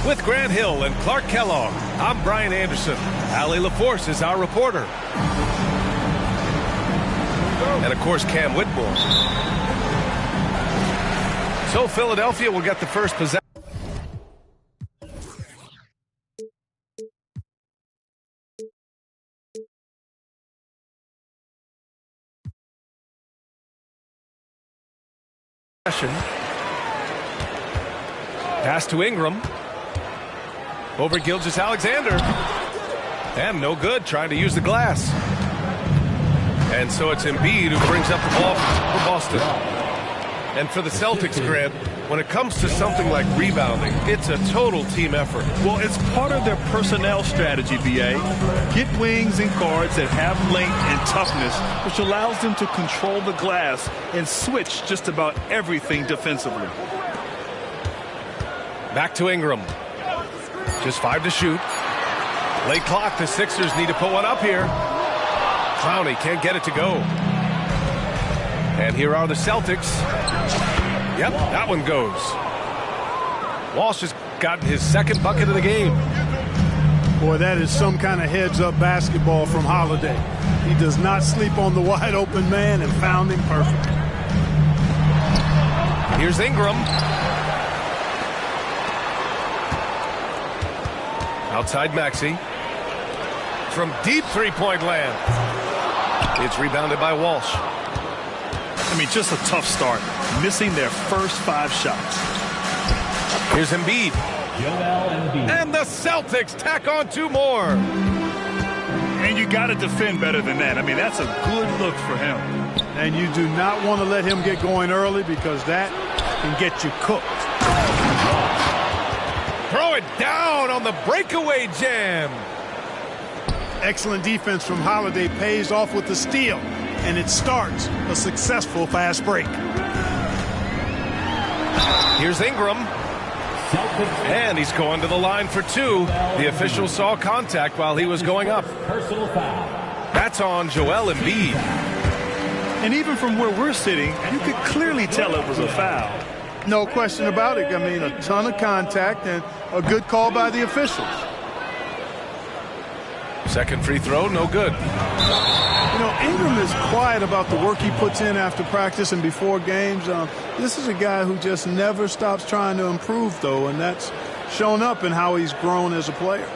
With Grant Hill and Clark Kellogg, I'm Brian Anderson. Allie LaForce is our reporter. And, of course, Cam Whitmore. So Philadelphia will get the first possession. Pass to Ingram. Over Gilgeous-Alexander. And no good, trying to use the glass. And so it's Embiid who brings up the ball for Boston. And for the Celtics, Grant, when it comes to something like rebounding, it's a total team effort. Well, it's part of their personnel strategy, B.A. Get wings and guards that have length and toughness, which allows them to control the glass and switch just about everything defensively. Back to Ingram. Just 5 to shoot. Late clock, the Sixers need to put one up here. Clowney can't get it to go. And here are the Celtics. Yep, that one goes. Walsh has gotten his second bucket of the game. Boy, that is some kind of heads-up basketball from Holiday. He does not sleep on the wide-open man and found him perfect. Here's Ingram. Outside Maxey. From deep three-point land. It's rebounded by Walsh. I mean, just a tough start. Missing their first 5 shots. Here's Embiid. And the Celtics tack on 2 more. And you got to defend better than that. I mean, that's a good look for him. And you do not want to let him get going early because that can get you cooked. Throw it down on the breakaway jam. Excellent defense from Holiday pays off with the steal, and it starts a successful fast break. Here's Ingram. And he's going to the line for 2. The official saw contact while he was going up. That's on Joel Embiid. And even from where we're sitting, you could clearly tell it was a foul. No question about it. I mean, a ton of contact and a good call by the officials. Second free throw, no good. You know, Ingram is quiet about the work he puts in after practice and before games. This is a guy who just never stops trying to improve, though, and that's shown up in how he's grown as a player.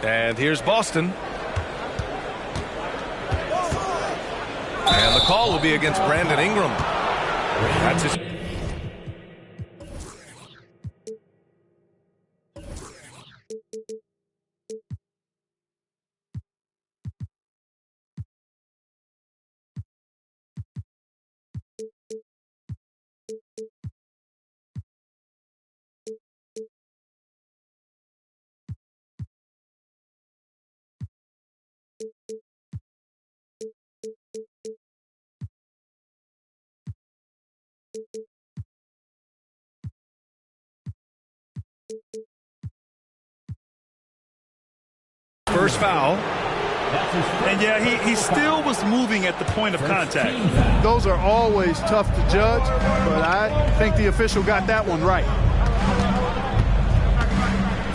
And here's Boston. And the call will be against Brandon Ingram. That's his... First foul. And yeah, he still was moving at the point of contact. Those are always tough to judge, but I think the official got that one right.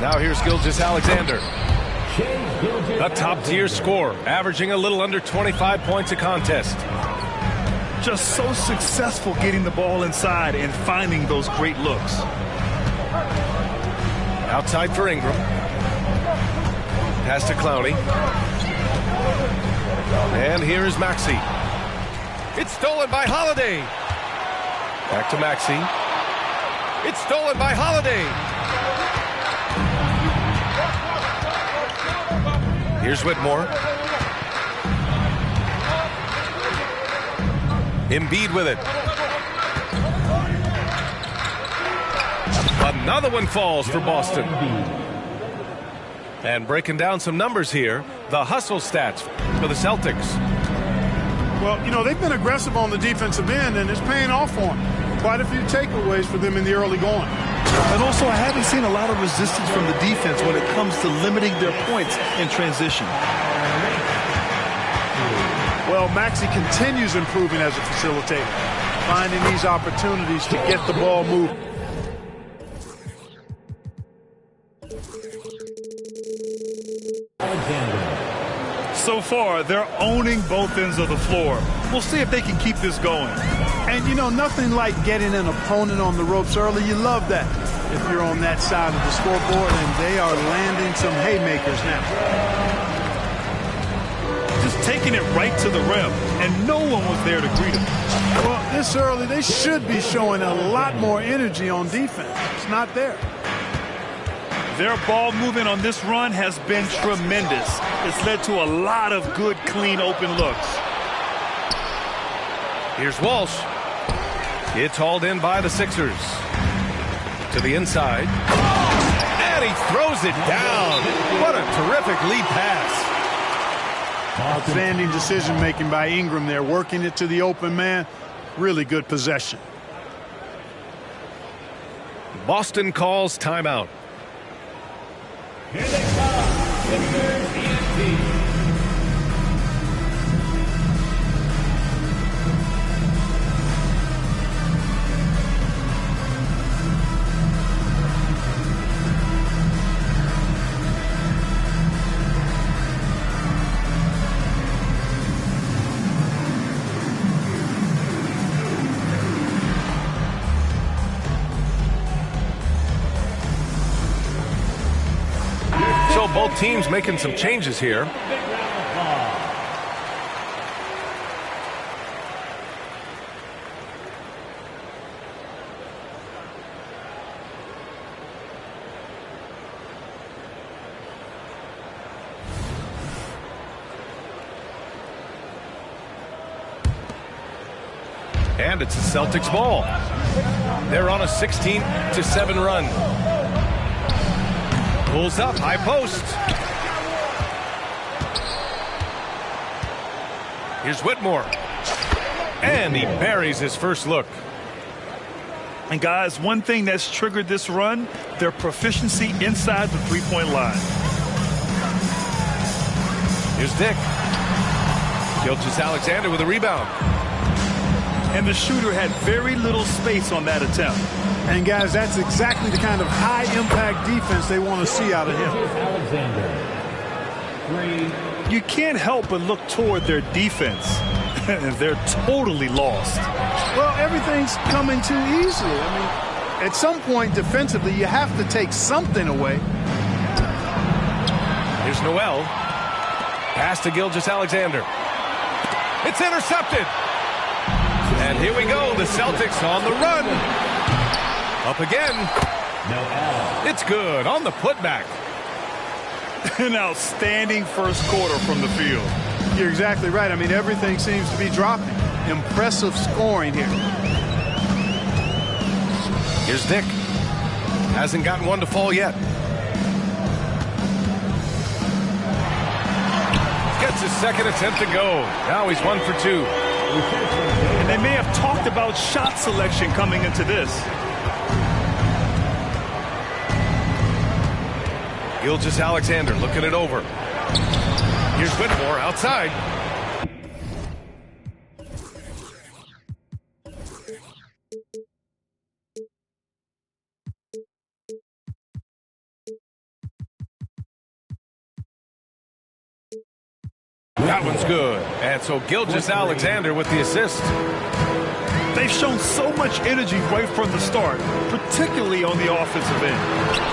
Now here's Gilgeous-Alexander. A top-tier scorer, averaging a little under 25 points a contest. Just so successful getting the ball inside and finding those great looks. Outside for Ingram. Pass to Clowney. And here is Maxey. It's stolen by Holiday. Back to Maxey. It's stolen by Holiday. Here's Whitmore. Embiid with it. Another one falls for Boston. And breaking down some numbers here, the hustle stats for the Celtics. Well, you know, they've been aggressive on the defensive end, and it's paying off for them. Quite a few takeaways for them in the early going. And also, I haven't seen a lot of resistance from the defense when it comes to limiting their points in transition. Well, Maxey continues improving as a facilitator, finding these opportunities to get the ball moving. So far, they're owning both ends of the floor. We'll see if they can keep this going. And, you know, nothing like getting an opponent on the ropes early. You love that if you're on that side of the scoreboard, and they are landing some haymakers now. Just taking it right to the rim, and no one was there to greet him. Well, this early, they should be showing a lot more energy on defense. It's not there. Their ball movement on this run has been tremendous. It's led to a lot of good, clean, open looks. Here's Walsh. It's hauled in by the Sixers. To the inside. And he throws it down. What a terrific lead pass. Outstanding decision-making by Ingram there, working it to the open man. Really good possession. Boston calls timeout. Here they come, Sixers ENT. Both teams making some changes here. And it's the Celtics ball. They're on a 16-7 run. Pulls up, high post. Here's Whitmore. And he buries his first look. And guys, one thing that's triggered this run, their proficiency inside the three-point line. Here's Dick. Gilgeous-Alexander with a rebound. And the shooter had very little space on that attempt. And, guys, that's exactly the kind of high-impact defense they want to see out of him. You can't help but look toward their defense. They're totally lost. Well, everything's coming too easily. I mean, at some point defensively, you have to take something away. Here's Noel. Pass to Gilgeous-Alexander. It's intercepted. And here we go. The Celtics on the run. Up again. It's good on the putback. An outstanding first quarter from the field. You're exactly right. I mean, everything seems to be dropping. Impressive scoring here. Here's Dick. Hasn't gotten one to fall yet. Gets his second attempt to go. Now he's 1 for 2. And they may have talked about shot selection coming into this. Gilgeous-Alexander looking it over. Here's Whitmore outside. That one's good. And so Gilgeous-Alexander with the assist. They've shown so much energy right from the start, particularly on the offensive end.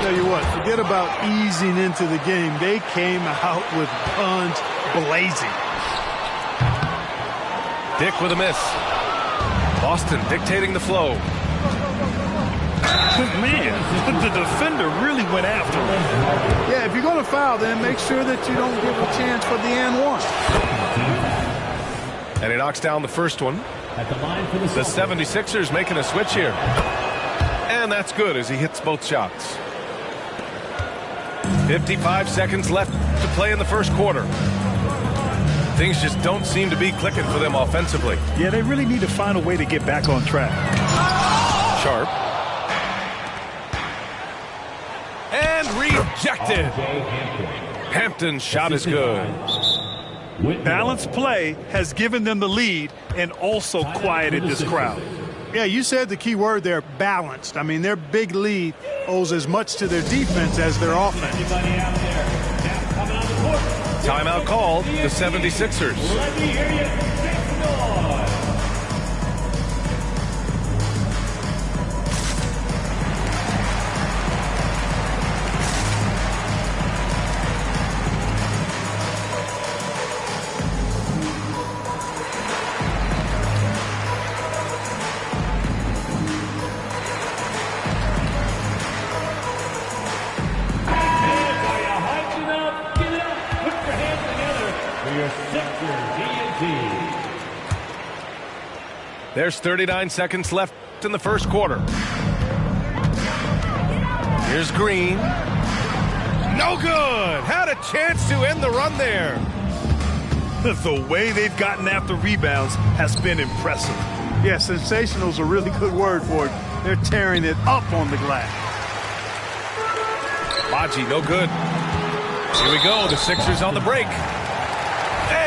Tell you what, forget about easing into the game. They came out with guns blazing. Dick with a miss. Boston dictating the flow. Man, the defender really went after him. Yeah, if you're going to foul, then make sure that you don't give a chance for the and one. And he knocks down the first one. At the line for the 76ers making a switch here. And that's good as he hits both shots. 55 seconds left to play in the first quarter. Things just don't seem to be clicking for them offensively. Yeah, they really need to find a way to get back on track. Sharp. And rejected. Hampton's shot is good. Balanced play has given them the lead and also quieted this crowd. Yeah, you said the key word there, balanced. I mean, their big lead owes as much to their defense as their offense. Timeout called, the 76ers. Let me hear you. Make some noise. There's 39 seconds left in the first quarter. Here's Green. No good. Had a chance to end the run there. The way they've gotten after rebounds has been impressive. Yeah, sensational is a really good word for it. They're tearing it up on the glass. Baji, no good. Here we go. The Sixers on the break.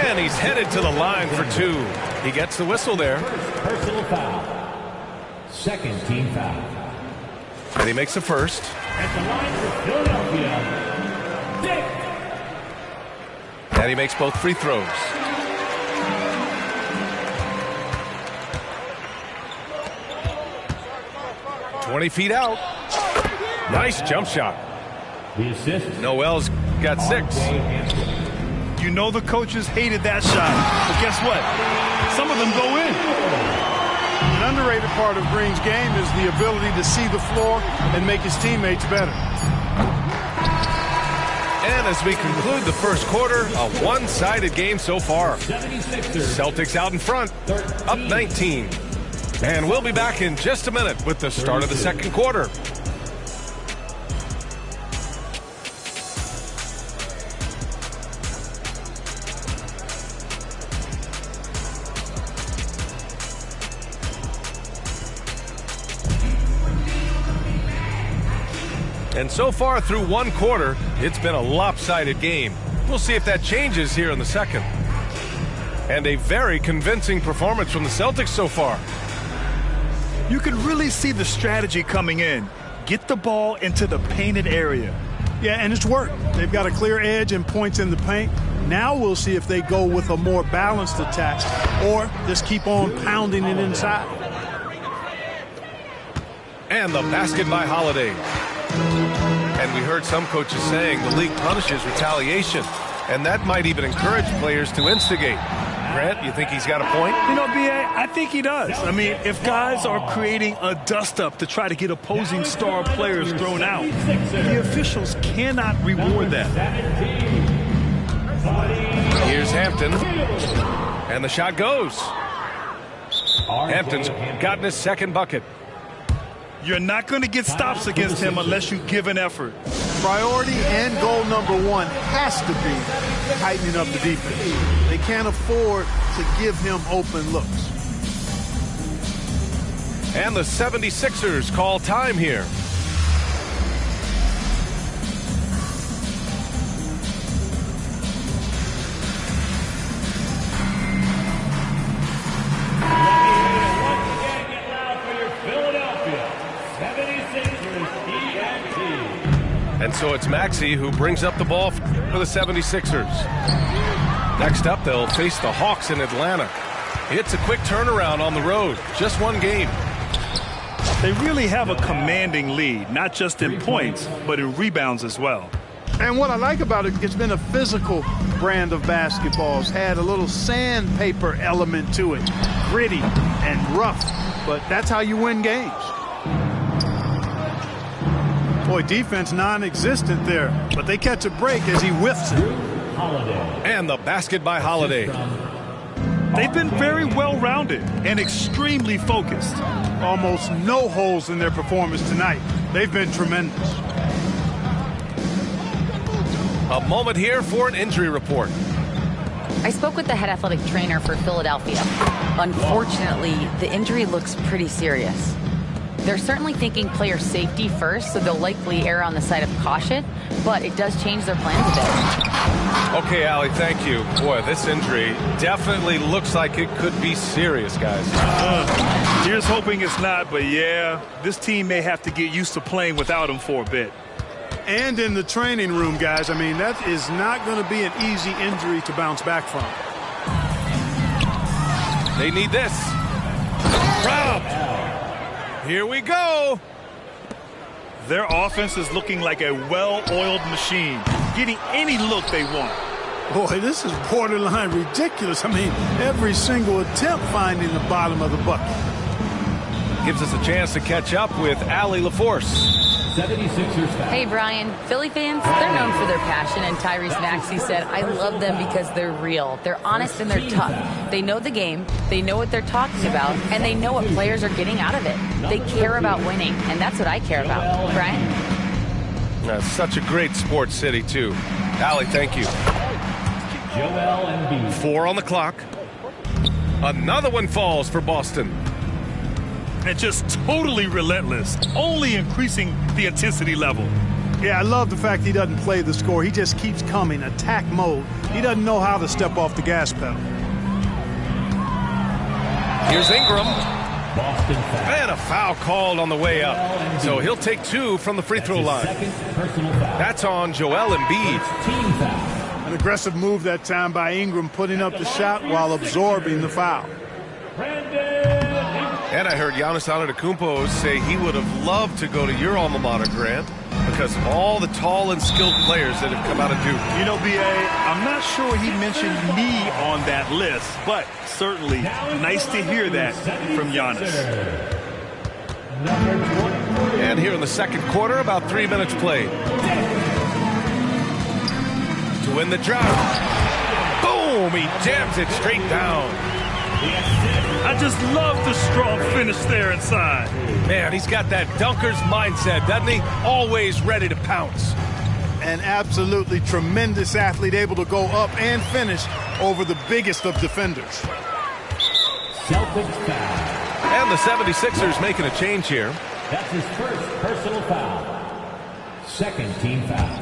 And he's headed to the line for two. He gets the whistle there. Personal foul. Second team foul. And he makes the first. At the line for Philadelphia. Dick. And he makes both free throws. "20 feet out. Nice jump shot. The assist. Noel's got 6. You know the coaches hated that shot, but guess what? Some of them go in. An underrated part of Green's game is the ability to see the floor and make his teammates better. And as we conclude the first quarter, a one-sided game so far. 76ers. Celtics out in front, up 19. And we'll be back in just a minute with the start of the second quarter. And so far through one quarter, it's been a lopsided game. We'll see if that changes here in the second. And a very convincing performance from the Celtics so far. You can really see the strategy coming in. Get the ball into the painted area. Yeah, and it's worked. They've got a clear edge and points in the paint. Now we'll see if they go with a more balanced attack or just keep on pounding it inside. And the basket by Holiday. And we heard some coaches saying the league punishes retaliation, and that might even encourage players to instigate. Grant, you think he's got a point? You know, B.A., I think he does. I mean, if guys are creating a dust-up to try to get opposing star players thrown out, the officials cannot reward that. Here's Hampton. And the shot goes. Hampton's gotten his second bucket. You're not going to get stops against him unless you give an effort. Priority and goal number one has to be tightening up the defense. They can't afford to give him open looks. And the 76ers call time here. And so it's Maxey who brings up the ball for the 76ers. Next up, they'll face the Hawks in Atlanta. It's a quick turnaround on the road. Just one game. They really have a commanding lead, not just in points, but in rebounds as well. And what I like about it, it's been a physical brand of basketball. It's had a little sandpaper element to it. Gritty and rough, but that's how you win games. Boy, defense non-existent there, but they catch a break as he whiffs it. And the basket by Holiday. They've been very well-rounded and extremely focused. Almost no holes in their performance tonight. They've been tremendous. A moment here for an injury report. I spoke with the head athletic trainer for Philadelphia. Unfortunately, the injury looks pretty serious. They're certainly thinking player safety first, so they'll likely err on the side of caution, but it does change their plans a bit. Okay, Allie, thank you. Boy, this injury definitely looks like it could be serious, guys. Here's hoping it's not, but yeah, this team may have to get used to playing without him for a bit. And in the training room, guys, I mean, that is not going to be an easy injury to bounce back from. They need this. Rob. Here we go. Their offense is looking like a well-oiled machine, getting any look they want. Boy, this is borderline ridiculous. I mean, every single attempt finding the bottom of the bucket. Gives us a chance to catch up with Allie LaForce. 76ers foul. Hey, Brian, Philly fans, they're known for their passion, and Tyrese Maxey said, I love them because they're real. They're honest and they're tough. They know the game, they know what they're talking about, and they know what players are getting out of it. They care about winning, and that's what I care about. Brian? That's such a great sports city, too. Allie, thank you. Joel Embiid. 4 on the clock. Another one falls for Boston. And just totally relentless, only increasing the intensity level. Yeah, I love the fact he doesn't play the score. He just keeps coming, attack mode. He doesn't know how to step off the gas pedal. Here's Ingram. Boston foul. And a foul called on the way up. So he'll take 2 from the free throw line. Second personal foul. That's on Joel Embiid. Team foul. An aggressive move that time by Ingram, putting up the shot while absorbing the foul. And I heard Giannis Antetokounmpo say he would have loved to go to your alma mater, Grant, because of all the tall and skilled players that have come out of Duke. You know, B.A., I'm not sure he mentioned me on that list, but certainly nice to hear that from Giannis. And here in the second quarter, about 3 minutes played. To win the drought. Boom! He jams it straight down. I just love the strong finish there inside. Man, he's got that dunker's mindset, doesn't he? Always ready to pounce. An absolutely tremendous athlete, able to go up and finish over the biggest of defenders. Celtics foul. And the 76ers making a change here. That's his first personal foul. Second team foul.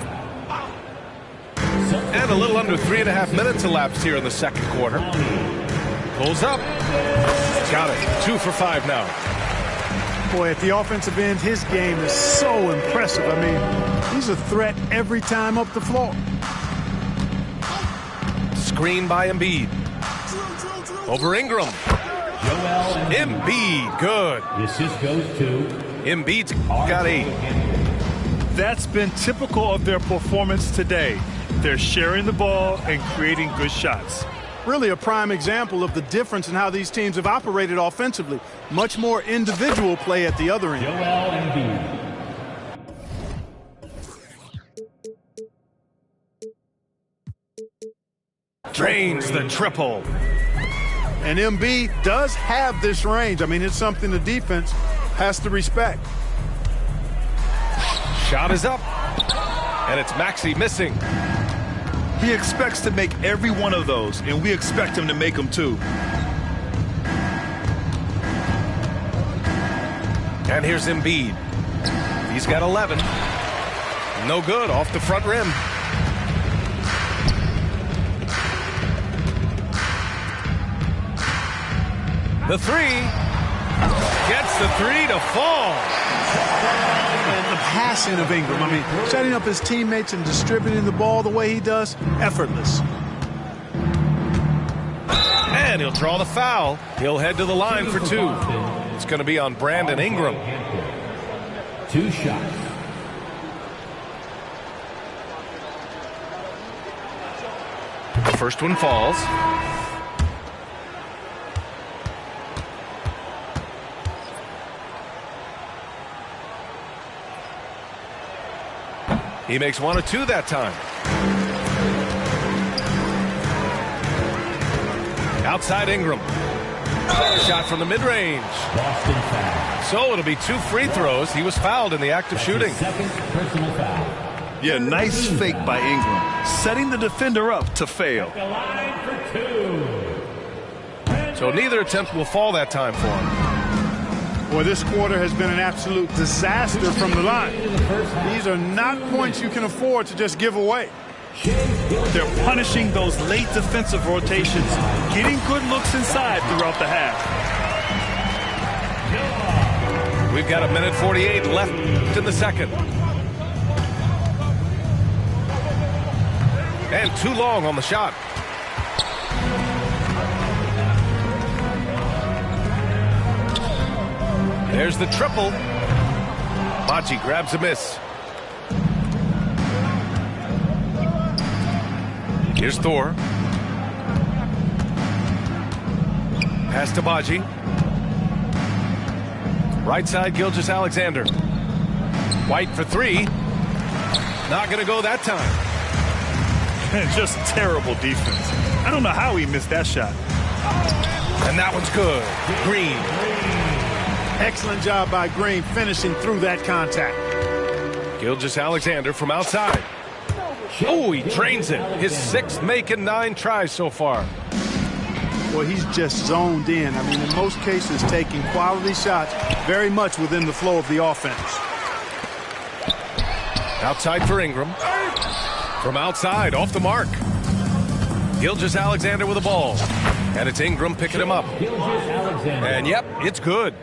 And a little under 3.5 minutes elapsed here in the second quarter. Pulls up. Got it. 2 for 5 now. Boy, at the offensive end, his game is so impressive. I mean, he's a threat every time up the floor. Screen by Embiid. Over Ingram. Joel Embiid, good. The assist goes to Embiid's got 8. That's been typical of their performance today. They're sharing the ball and creating good shots. Really a prime example of the difference in how these teams have operated offensively. Much more individual play at the other end. Joel Embiid. Drains the triple. And Embiid does have this range. I mean, it's something the defense has to respect. Shot is up. And it's Maxey missing. He expects to make every one of those, and we expect him to make them too. And here's Embiid. He's got 11. No good, off the front rim. The 3. Gets the 3 to fall. And the passing of Ingram, I mean, setting up his teammates and distributing the ball the way he does, effortless. And he'll draw the foul. He'll head to the line for 2. It's going to be on Brandon Ingram. 2 shots. The first one falls. He makes 1 of 2 that time. Outside Ingram. Shot from the mid-range. Boston foul. So it'll be 2 free throws. He was fouled in the act of shooting. Second personal foul. Yeah, nice fake by Ingram, setting the defender up to fail. The line for 2. So neither attempt will fall that time for him. Boy, this quarter has been an absolute disaster from the line. These are not points you can afford to just give away. They're punishing those late defensive rotations, getting good looks inside throughout the half. We've got 1:48 left in the second. And too long on the shot. There's the triple. Baji grabs a miss. Here's Thor. Pass to Baji. Right side, Gilgeous-Alexander. White for three. Not going to go that time. Just terrible defense. I don't know how he missed that shot. And that one's good. Green. Excellent job by Green finishing through that contact. Gilgeous-Alexander from outside. Oh, he drains it. His sixth make in 9 tries so far. Well, he's just zoned in. I mean, in most cases, taking quality shots very much within the flow of the offense. Outside for Ingram. From outside, off the mark. Gilgeous-Alexander with the ball. And it's Ingram picking him up. And yep, it's good.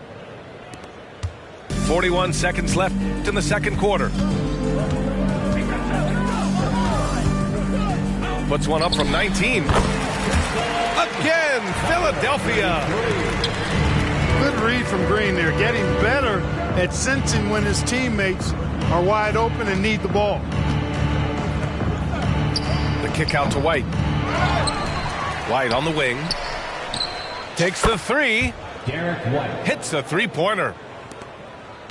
41 seconds left in the second quarter. Puts one up from 19. Again, Philadelphia. Good read from Green there, getting better at sensing when his teammates are wide open and need the ball. The kick out to White. White on the wing. Takes the three. Derek White. Hits a three-pointer.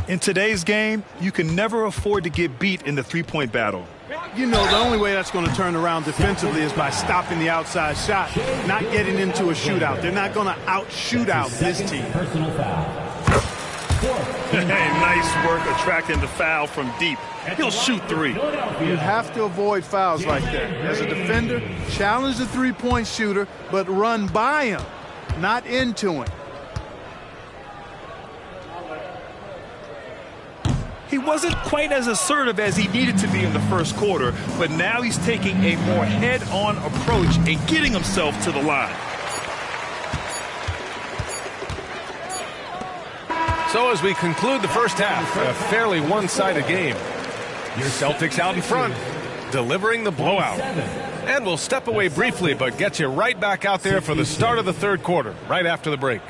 In today's game, you can never afford to get beat in the three-point battle. You know, the only way that's going to turn around defensively is by stopping the outside shot, not getting into a shootout. They're not going to out-shootout this team. Personal foul. Hey, nice work attracting the foul from deep. He'll shoot three. You have to avoid fouls like that. As a defender, challenge the three-point shooter, but run by him, not into him. He wasn't quite as assertive as he needed to be in the first quarter, but now he's taking a more head-on approach and getting himself to the line. So as we conclude the first half, a fairly one-sided game. Your Celtics out in front, delivering the blowout. And we'll step away briefly, but get you right back out there for the start of the third quarter, right after the break.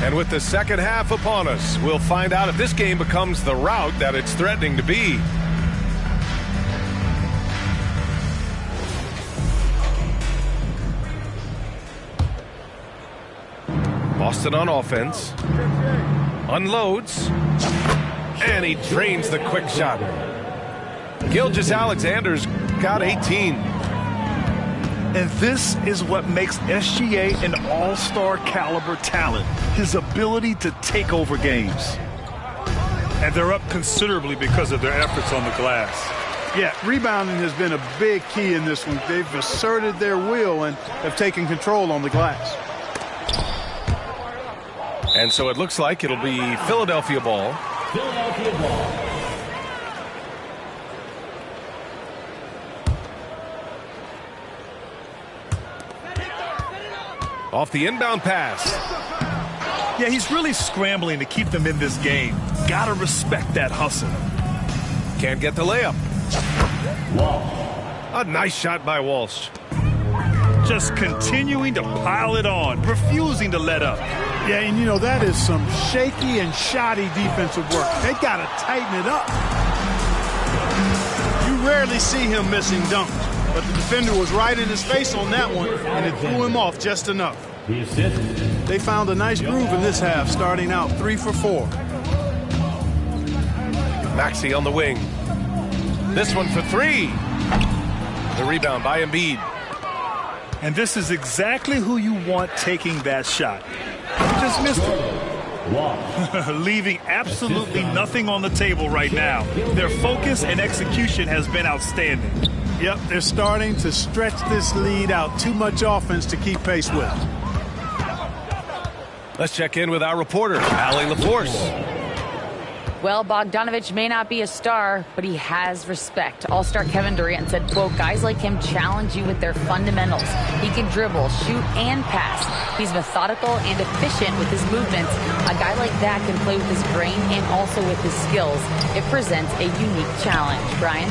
And with the second half upon us, we'll find out if this game becomes the rout that it's threatening to be. Boston on offense. Unloads. And he drains the quick shot. Gilgeous-Alexander's got 18. And this is what makes SGA an all-star caliber talent, his ability to take over games. And they're up considerably because of their efforts on the glass. Yeah, rebounding has been a big key in this one. They've asserted their will and have taken control on the glass. And so it looks like it'll be Philadelphia ball. Philadelphia ball. Off the inbound pass. Yeah, he's really scrambling to keep them in this game. Gotta respect that hustle. Can't get the layup. Walsh. A nice shot by Walsh. Just continuing to pile it on, refusing to let up. Yeah, and you know, that is some shaky and shoddy defensive work. They got to tighten it up. You rarely see him missing dunks, but the defender was right in his face on that one, and it threw him off just enough. The assist. They found a nice groove in this half, starting out 3 for 4. Maxey on the wing. This one for three. The rebound by Embiid. And this is exactly who you want taking that shot. He just missed it. Walsh. Leaving absolutely nothing on the table right now. Their focus and execution has been outstanding. Yep, they're starting to stretch this lead out. Too much offense to keep pace with. Let's check in with our reporter, Allie LaForce. Well, Bogdanovich may not be a star, but he has respect. All-star Kevin Durant said, quote, guys like him challenge you with their fundamentals. He can dribble, shoot, and pass. He's methodical and efficient with his movements. A guy like that can play with his brain and also with his skills. It presents a unique challenge. Brian?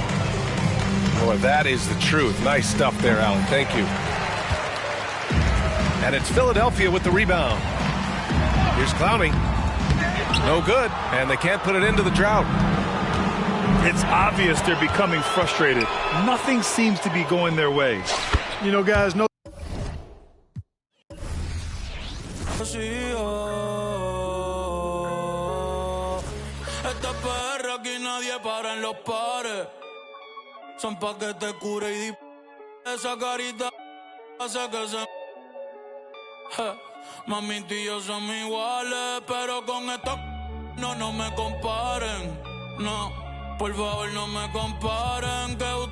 Boy, that is the truth. Nice stuff there, Alan. Thank you. And it's Philadelphia with the rebound. Here's Clowney. No good, and they can't put it into the drought. It's obvious they're becoming frustrated. Nothing seems to be going their way. You know, guys, no. Esta perra aquí nadie para en los pares. Son pa' que te cure y esa carita hace que se... Mami, tú y yo somos iguales, pero con esto no me comparen. No, por favor no me comparen, que